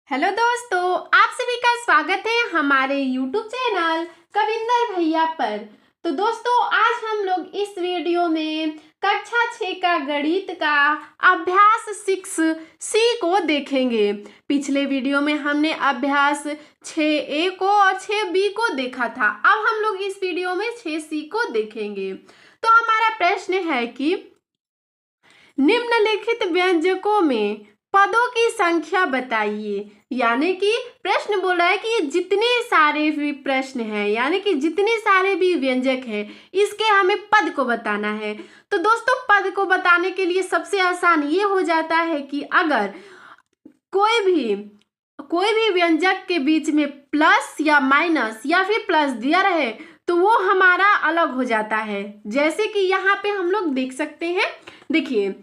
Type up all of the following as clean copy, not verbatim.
Hello दोस्तों, आप सभी का स्वागत है हमारे YouTube चैनल कविंदर भैया पर। तो दोस्तों, आज हम लोग इस वीडियो में कक्षा 6 का गणित का अभ्यास 6C को देखेंगे। पिछले वीडियो में हमने अभ्यास 6A को और 6B को देखा था। अब हम लोग इस वीडियो में 6C को देखेंगे। तो हमारा प्रश्न है कि निम्नलिखित व्यंजकों में पदों की संख्या बताइए। यानी कि प्रश्न बोला है कि जितने सारे भी प्रश्न हैं, यानी कि जितने सारे भी व्यंजक हैं, इसके हमें पद को बताना है। तो दोस्तों, पद को बताने के लिए सबसे आसान ये हो जाता है कि अगर कोई भी व्यंजक के बीच में प्लस या माइनस या फिर प्लस दिया रहे तो वो हमारा अलग हो जाता है। जैसे कि यहाँ पे हम लोग देख सकते हैं, देखिए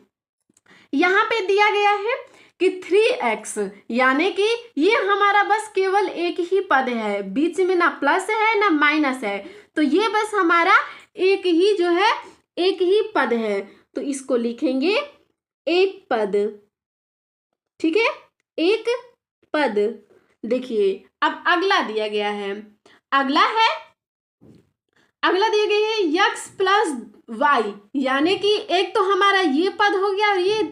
यहाँ पे दिया गया है कि 3x, यानी कि ये हमारा बस केवल एक ही पद है, बीच में ना प्लस है ना माइनस है, तो ये बस हमारा एक ही पद है। तो इसको लिखेंगे एक पद, ठीक है, एक पद। देखिए अब अगला दिया गया है, अगला दिया गया है x प्लस वाई, यानी कि एक तो हमारा ये पद हो गया और ये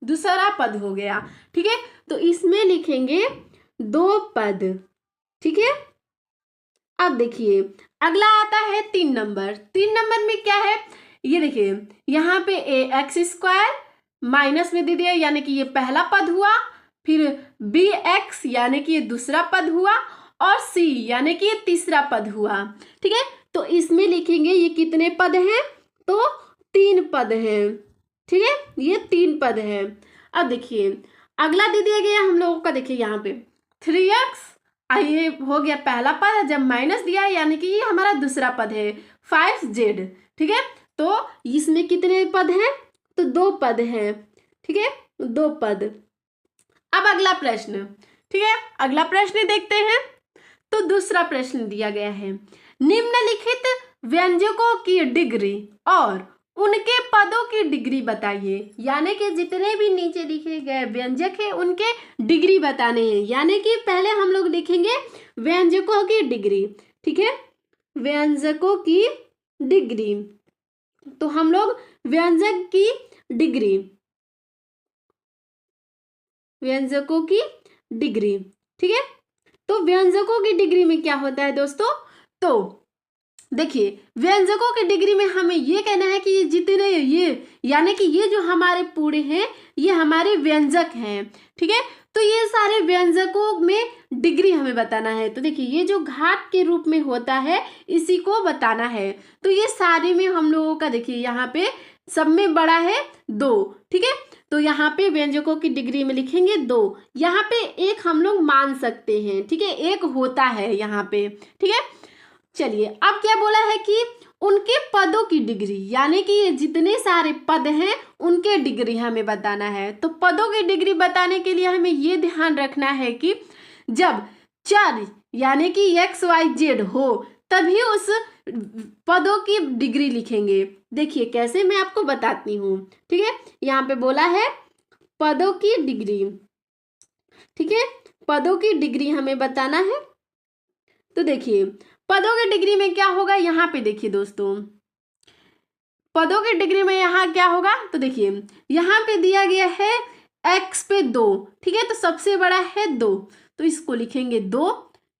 दूसरा पद हो गया, ठीक है। तो इसमें लिखेंगे दो पद, ठीक है। अब देखिए अगला आता है 3 नंबर। 3 नंबर में क्या है, ये देखिए यहाँ पे ax² माइनस में दे दिया, यानी कि ये पहला पद हुआ, फिर bx यानी कि ये दूसरा पद हुआ, और c यानी कि ये तीसरा पद हुआ, ठीक है। तो इसमें लिखेंगे ये कितने पद हैं, तो 3 पद हैं, ठीक है, ये 3 पद है। अब देखिए अगला दे दिया गया हम लोगों का, देखिए यहाँ पे 3x, ये हो गया पहला पद, जब माइनस दिया है यानी कि ये हमारा दूसरा पद है, 5z, ठीक है। तो इसमें कितने पद हैं, तो 2 पद हैं, ठीक है, 2 पद। अब अगला प्रश्न, ठीक है, अगला प्रश्न देखते हैं। तो दूसरा प्रश्न दिया गया है, निम्नलिखित व्यंजकों की डिग्री और उनके पदों की डिग्री बताइए। यानी कि जितने भी नीचे लिखे गए व्यंजक हैं उनके डिग्री बताने हैं। यानी कि पहले हम लोग लिखेंगे व्यंजकों की डिग्री, ठीक है, व्यंजकों की डिग्री। तो हम लोग व्यंजकों की डिग्री, ठीक है। तो व्यंजकों की डिग्री में क्या होता है दोस्तों, तो देखिए व्यंजकों की डिग्री में हमें ये कहना है कि जितने ये, यानी कि ये जो हमारे पूरे हैं ये हमारे व्यंजक हैं, ठीक है। तो ये सारे व्यंजकों में डिग्री हमें बताना है। तो देखिए ये जो घात के रूप में होता है इसी को बताना है। तो ये सारे में हम लोगों का देखिए यहाँ पे सब में बड़ा है 2, ठीक है। तो यहाँ पे व्यंजकों की डिग्री में लिखेंगे 2, यहाँ पे एक हम लोग मान सकते हैं, ठीक है, एक होता है यहाँ पे, ठीक है। चलिए अब क्या बोला है कि उनके पदों की डिग्री, यानी कि ये जितने सारे पद हैं उनके डिग्री हमें बताना है। तो पदों की डिग्री बताने के लिए हमें ये ध्यान रखना है कि जब चर यानी कि x, y, z हो तभी उस पदों की डिग्री लिखेंगे। देखिए कैसे, मैं आपको बताती हूँ, ठीक है। यहाँ पे बोला है पदों की डिग्री, ठीक है, पदों की डिग्री हमें बताना है। तो देखिए पदों की डिग्री में क्या होगा, यहाँ पे देखिए दोस्तों, पदों की डिग्री में यहाँ क्या होगा, तो देखिए यहाँ पे दिया गया है x पे 2, ठीक है, तो सबसे बड़ा है 2, तो इसको लिखेंगे 2,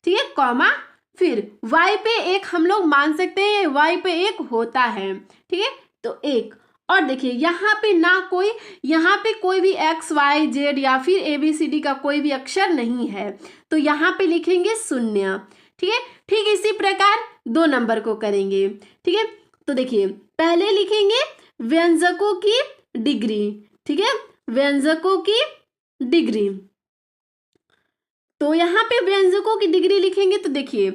ठीक है, कॉमा, फिर y पे 1 हम लोग मान सकते हैं, y पे 1 होता है, ठीक है, तो 1। और देखिए यहाँ पे कोई भी x, y, z या फिर ABCD का कोई भी अक्षर नहीं है, तो यहाँ पे लिखेंगे 0, ठीक है। ठीक इसी प्रकार 2 नंबर को करेंगे, ठीक है। तो देखिए पहले लिखेंगे व्यंजकों की डिग्री, ठीक है, व्यंजकों की डिग्री। तो यहाँ पे व्यंजकों की डिग्री लिखेंगे, तो देखिए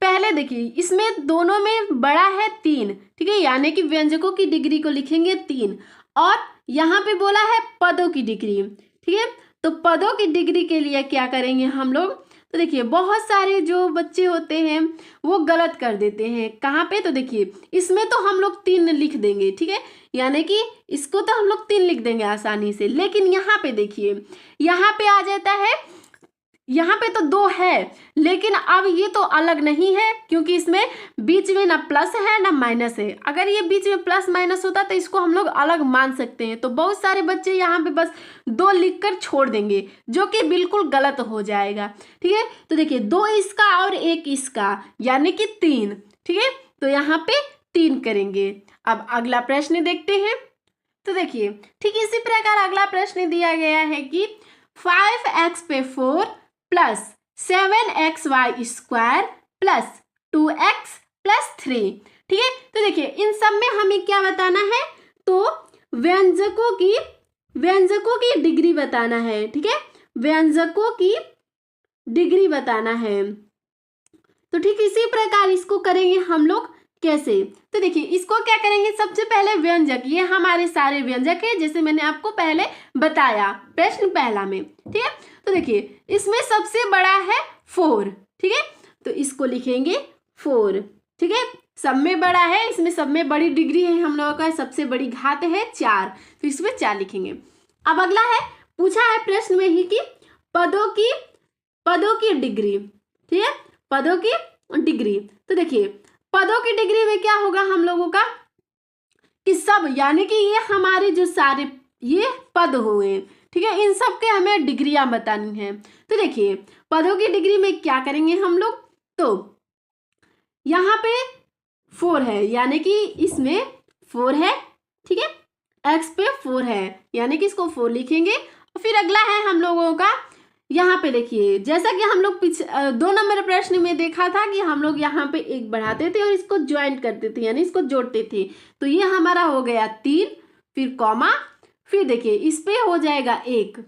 पहले देखिए इसमें दोनों में बड़ा है 3, ठीक है, यानी कि व्यंजकों की डिग्री को लिखेंगे 3। और यहाँ पे बोला है पदों की डिग्री, ठीक है। तो पदों की डिग्री के लिए क्या करेंगे हम लोग, तो देखिए बहुत सारे जो बच्चे होते हैं वो गलत कर देते हैं। कहाँ पे, तो देखिए इसमें तो हम लोग 3 लिख देंगे, ठीक है, यानी कि इसको तो हम लोग 3 लिख देंगे आसानी से, लेकिन यहाँ पे देखिए यहाँ पे आ जाता है यहाँ पे तो 2 है, लेकिन अब ये तो अलग नहीं है क्योंकि इसमें बीच में ना प्लस है ना माइनस है। अगर ये बीच में प्लस माइनस होता तो इसको हम लोग अलग मान सकते हैं। तो बहुत सारे बच्चे यहाँ पे बस 2 लिखकर छोड़ देंगे, जो कि बिल्कुल गलत हो जाएगा। ठीक है, तो देखिए 2 इसका और 1 इसका, यानी कि 3। ठीक है, तो यहाँ पे 3 करेंगे। अब अगला प्रश्न देखते हैं। तो देखिए ठीक इसी प्रकार अगला प्रश्न दिया गया है कि 5x पे 4 plus 7xy square plus 2x plus 3। ठीक है, तो देखिए इन सब में हमें क्या बताना है, तो व्यंजकों की डिग्री बताना है। ठीक है, व्यंजकों की डिग्री बताना है। तो ठीक इसी प्रकार इसको करेंगे हम लोग। कैसे, तो देखिए इसको क्या करेंगे, सबसे पहले व्यंजक, ये हमारे सारे व्यंजक है जैसे मैंने आपको पहले बताया प्रश्न पहला में। ठीक है, तो देखिए इसमें सबसे बड़ा है 4। ठीक है, तो इसको लिखेंगे 4। ठीक है, सब में बड़ा है, इसमें सब में बड़ी डिग्री है हम लोगों का, सबसे बड़ी घात है 4, तो इसमें 4 लिखेंगे। अब अगला है, पूछा है प्रश्न में ही कि पदों की डिग्री। ठीक है, पदों की डिग्री। तो देखिए पदों की डिग्री में क्या होगा हम लोगों का कि सब, यानी कि ये हमारे जो सारे ये पद हुए, ठीक है, इन सब के हमें डिग्रियां बतानी है। तो देखिए पदों की डिग्री में क्या करेंगे हम लोग, तो यहाँ पे 4 है, यानी कि इसमें 4 है। ठीक है, x पे 4 है, यानी कि इसको 4 लिखेंगे। और फिर अगला है हम लोगों का, यहाँ पे देखिए जैसा कि हम लोग 2 नंबर प्रश्न में देखा था कि हम लोग यहाँ पे 1 बढ़ाते थे और इसको ज्वाइंट करते थे, यानी इसको जोड़ते थे। तो ये हमारा हो गया 3, फिर कॉमा, फिर देखिए इस पे हो जाएगा 1।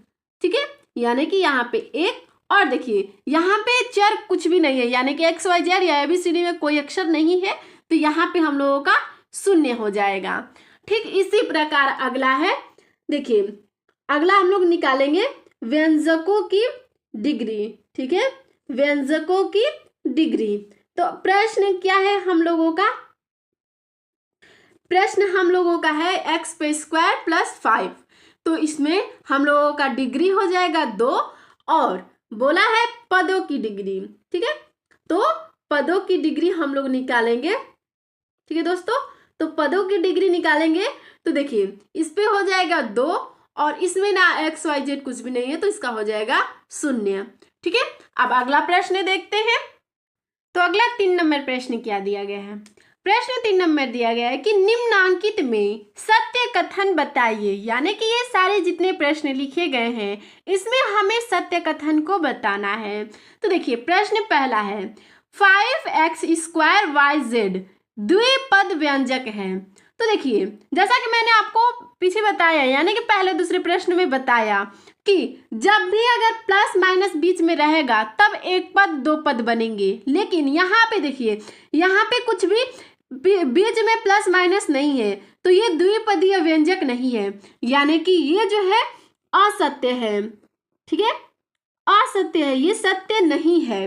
ठीक है, यानी कि यहाँ पे 1, और देखिए यहाँ पे चर कुछ भी नहीं है, यानी कि XYZ या ABCD में कोई अक्षर नहीं है, तो यहाँ पे हम लोगों का 0 हो जाएगा। ठीक इसी प्रकार अगला है, देखिए अगला हम लोग निकालेंगे व्यंजकों की डिग्री। ठीक है, व्यंजकों की डिग्री। तो प्रश्न क्या है हम लोगों का, प्रश्न हम लोगों का है x पे स्क्वायर प्लस 5। तो इसमें हम लोगों का डिग्री हो जाएगा 2, और बोला है पदों की डिग्री। ठीक है, तो पदों की डिग्री हम लोग निकालेंगे। ठीक है दोस्तों, तो पदों की डिग्री निकालेंगे। तो देखिए इस पे हो जाएगा 2, और इसमें ना XYZ कुछ भी नहीं है, तो इसका हो जाएगा 0। ठीक है, अब अगला प्रश्न देखते हैं। तो अगला 3 नंबर प्रश्न क्या दिया गया है, प्रश्न 3 नंबर दिया गया है कि निम्नांकित में सत्य कथन बताइए। यानी कि ये सारे जितने प्रश्न लिखे गए हैं इसमें हमें सत्य कथन को बताना है। तो देखिए प्रश्न पहला है 5x स्क्वायर YZ द्विपद व्यंजक है। तो देखिए जैसा कि मैंने आपको पीछे बताया, यानी कि पहले दूसरे प्रश्न में बताया कि जब भी अगर प्लस माइनस बीच में रहेगा तब एक पद 2 पद बनेंगे, लेकिन यहाँ पे देखिए यहाँ पे कुछ भी बीच में प्लस माइनस नहीं है, तो ये द्विपदीय व्यंजक नहीं है, यानी कि ये जो है असत्य है। ठीक है, असत्य है, ये सत्य नहीं है।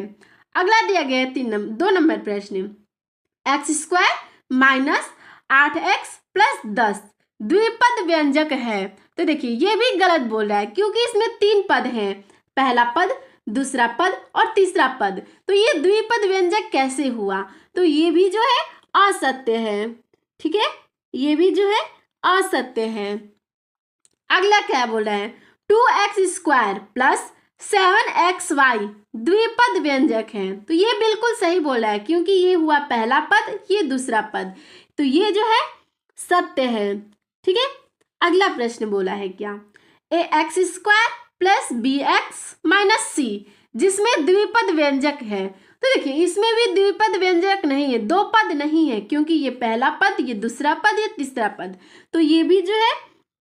अगला दिया गया है 2 नंबर प्रश्न, x square minus 8x plus 10 द्विपद व्यंजक है। तो देखिए ये भी गलत बोल रहा है क्योंकि इसमें 3 पद हैं, पहला पद, दूसरा पद और तीसरा पद, तो ये द्विपद व्यंजक कैसे हुआ, तो ये भी जो है असत्य है। ठीक है, ये भी जो है असत्य है। अगला क्या बोल रहा है 2x स्क्वायर प्लस 7xy द्विपद व्यंजक है। तो ये बिल्कुल सही बोला है क्योंकि ये हुआ पहला पद, ये दूसरा पद, तो ये जो है सत्य है। ठीक है, अगला प्रश्न बोला है क्या, ax square plus bx minus c जिसमें द्विपद व्यंजक है। तो देखिए इसमें भी द्विपद व्यंजक नहीं है, 2 पद नहीं है, क्योंकि ये पहला पद, ये दूसरा पद, ये तीसरा पद, तो ये भी जो है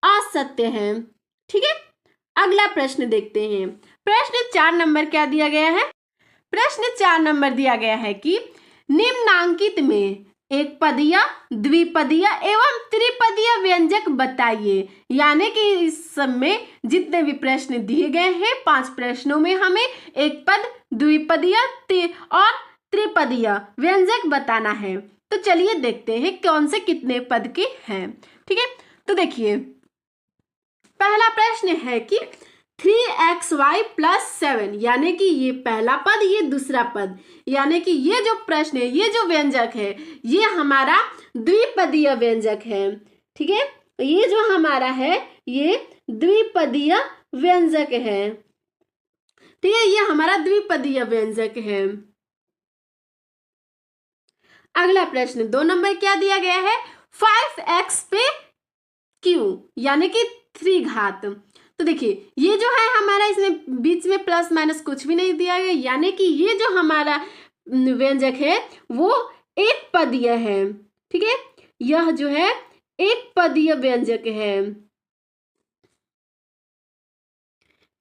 असत्य है। ठीक है, अगला प्रश्न देखते हैं। प्रश्न 4 नंबर क्या दिया गया है, प्रश्न 4 नंबर दिया गया है कि निम्नांकित में एक पदीय, द्विपदीय एवं त्रिपदीय व्यंजक बताइए। यानी कि इस सब में जितने भी प्रश्न दिए गए हैं 5 प्रश्नों में हमें एक पद, द्विपदीय और त्रिपदीय व्यंजक बताना है। तो चलिए देखते हैं कौन से कितने पद के हैं। ठीक है, तो देखिए पहला प्रश्न है कि 3xy प्लस 7, यानी कि ये पहला पद, ये दूसरा पद, यानी कि ये जो प्रश्न है, ये जो व्यंजक है, ये हमारा द्विपदीय व्यंजक है। ठीक है, ये जो हमारा है ये द्विपदीय व्यंजक है। ठीक है, ये हमारा द्विपदीय व्यंजक है। अगला प्रश्न 2 नंबर क्या दिया गया है, 5x पे q यानी कि 3 घात। तो देखिए ये जो है हमारा, इसमें बीच में प्लस माइनस कुछ भी नहीं दिया गया, यानी कि ये जो हमारा व्यंजक है वो एक पदीय है। ठीक है, यह जो है एक पदीय व्यंजक है।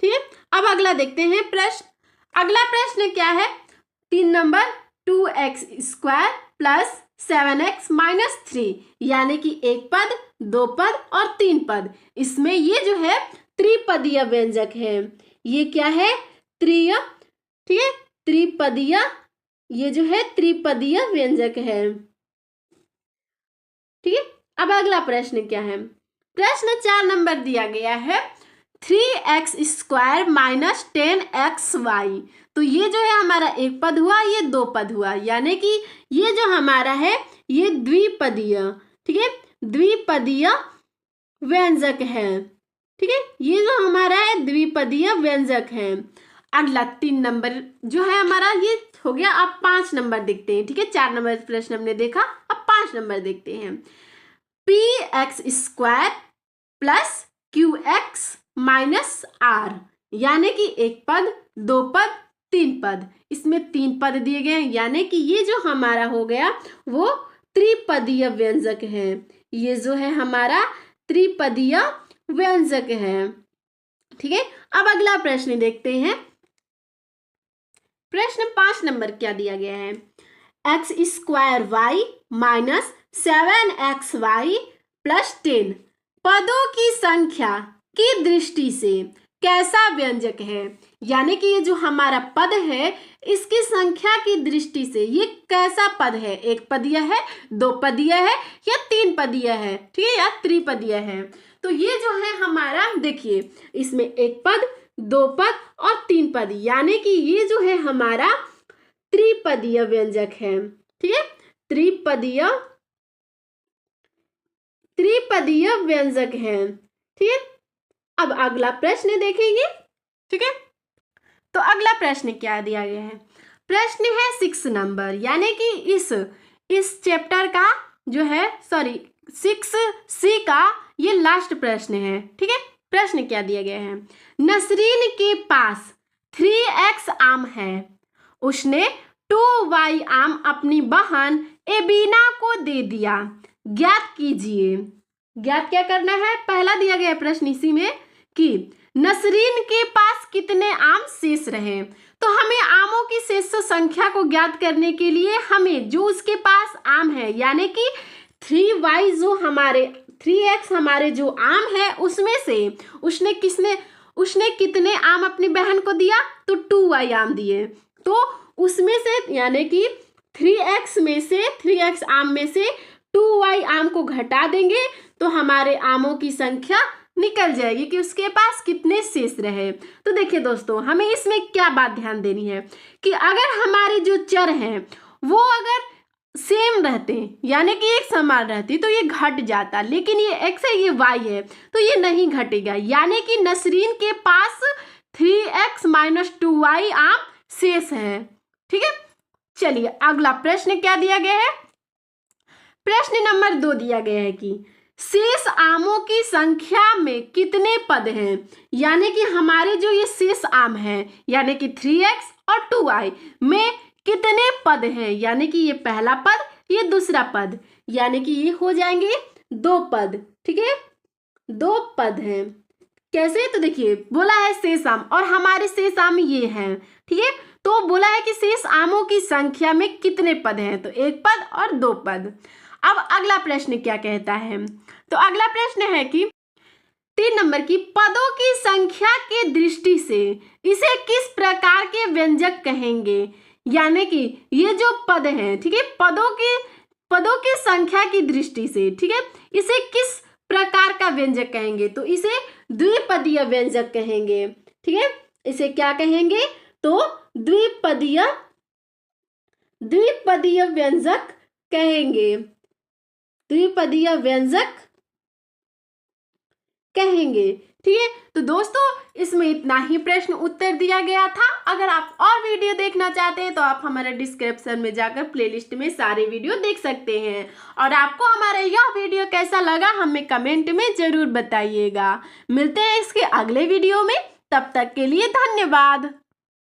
ठीक है, अब अगला देखते हैं प्रश्न। अगला प्रश्न क्या है, 3 number, 2x² plus 7x minus 3, यानी कि एक पद, दो पद और 3 पद। इसमें ये जो है त्रिपदीय व्यंजक है। ये क्या है, त्रिय। ठीक है, त्रिपदीय, ये जो है त्रिपदीय व्यंजक है। ठीक है, अब अगला प्रश्न क्या है, प्रश्न 4 नंबर दिया गया है 3x² माइनस 10xy। तो ये जो है हमारा एक पद हुआ, ये दो पद हुआ, यानी कि ये जो हमारा है ये द्विपदीय। ठीक है, द्विपदीय व्यंजक है। ठीक है, ये जो हमारा है द्विपदीय व्यंजक है। अगला 3 नंबर जो है हमारा ये हो गया। अब 5 नंबर देखते हैं। ठीक है, 4 नंबर प्रश्न हमने देखा, अब 5 नंबर देखते हैं। px² plus qx minus r, यानी कि एक पद, दो पद, 3 पद। इसमें 3 पद दिए गए हैं, यानी कि ये जो हमारा हो गया वो त्रिपदीय व्यंजक है। ये जो है हमारा त्रिपदीय व्यंजक है। ठीक है, अब अगला प्रश्न देखते हैं। प्रश्न 5 नंबर क्या दिया गया है, x² माइनस 7xy प्लस 10 पदों की संख्या की दृष्टि से कैसा व्यंजक है। यानी कि ये जो हमारा पद है इसकी संख्या की दृष्टि से ये कैसा पद है, एक पदीय है, दो पदीय है या 3 पदीय है। ठीक है, या त्रिपदीय है। तो ये जो है हमारा, देखिए इसमें एक पद, दो पद और 3 पद, यानी कि ये जो है हमारा त्रिपदीय व्यंजक है। ठीक है, त्रिपदीय व्यंजक है। ठीक है, अब अगला प्रश्न देखेंगे। ठीक है, तो अगला प्रश्न क्या दिया गया है, प्रश्न है 6 नंबर, यानी कि इस चैप्टर का जो है, सॉरी 6C का ये लास्ट प्रश्न है। ठीक है, प्रश्न क्या दिया गया है, नसरीन के पास 3x आम है, उसने 2y आम अपनी बहन एबीना को दे दिया, ज्ञात कीजिए। ज्ञात क्या करना है, पहला दिया गया प्रश्न इसी में कि नसरीन के पास कितने आम शेष रहे। तो हमें आमों की शेष संख्या को ज्ञात करने के लिए हमें जो उसके पास आम है, यानी कि 3y जो हमारे 3x हमारे जो आम है उसमें से उसने कितने आम अपनी बहन को दिया, तो 2y आम दिए। तो उसमें से यानी कि 3x आम में से 2y आम को घटा देंगे तो हमारे आमों की संख्या निकल जाएगी कि उसके पास कितने शेष रहे। तो देखिए दोस्तों, हमें इसमें क्या बात ध्यान देनी है कि अगर हमारे जो चर हैं वो अगर सेम रहते, यानी कि एक समान रहती, तो ये घट जाता, लेकिन ये x है, ये y है, तो ये नहीं घटेगा। यानी कि नसरीन के पास 3x माइनस 2y आम शेष है। ठीक है, चलिए अगला प्रश्न क्या दिया गया है, प्रश्न नंबर 2 दिया गया है कि शेष आमों की संख्या में कितने पद हैं। यानी कि हमारे जो ये शेष आम है, यानी कि 3x और 2y में कितने पद हैं, यानी कि ये पहला पद, ये दूसरा पद, यानी कि ये हो जाएंगे 2 पद। ठीक है, 2 पद हैं। कैसे, तो देखिए बोला है शेष आम और हमारे शेष आम ये हैं। ठीक है, तो बोला है कि शेष आमों की संख्या में कितने पद हैं, तो 1 पद और 2 पद। अब अगला प्रश्न क्या कहता है, तो अगला प्रश्न है कि 3 नंबर की पदों की संख्या के दृष्टि से इसे किस प्रकार के व्यंजक कहेंगे। यानी कि ये जो पद हैं, ठीक है, पदों की संख्या की दृष्टि से, ठीक है, इसे किस प्रकार का व्यंजक कहेंगे, तो इसे द्विपदीय व्यंजक कहेंगे। ठीक है, इसे क्या कहेंगे? तो द्विपदीय व्यंजक कहेंगे, द्विपदीय व्यंजक कहेंगे। ठीक है, तो दोस्तों इसमें इतना ही प्रश्न उत्तर दिया गया था। अगर आप और वीडियो देखना चाहते हैं तो आप हमारे डिस्क्रिप्शन में जाकर प्लेलिस्ट में सारे वीडियो देख सकते हैं। और आपको हमारा यह वीडियो कैसा लगा हमें कमेंट में जरूर बताइएगा। मिलते हैं इसके अगले वीडियो में, तब तक के लिए धन्यवाद।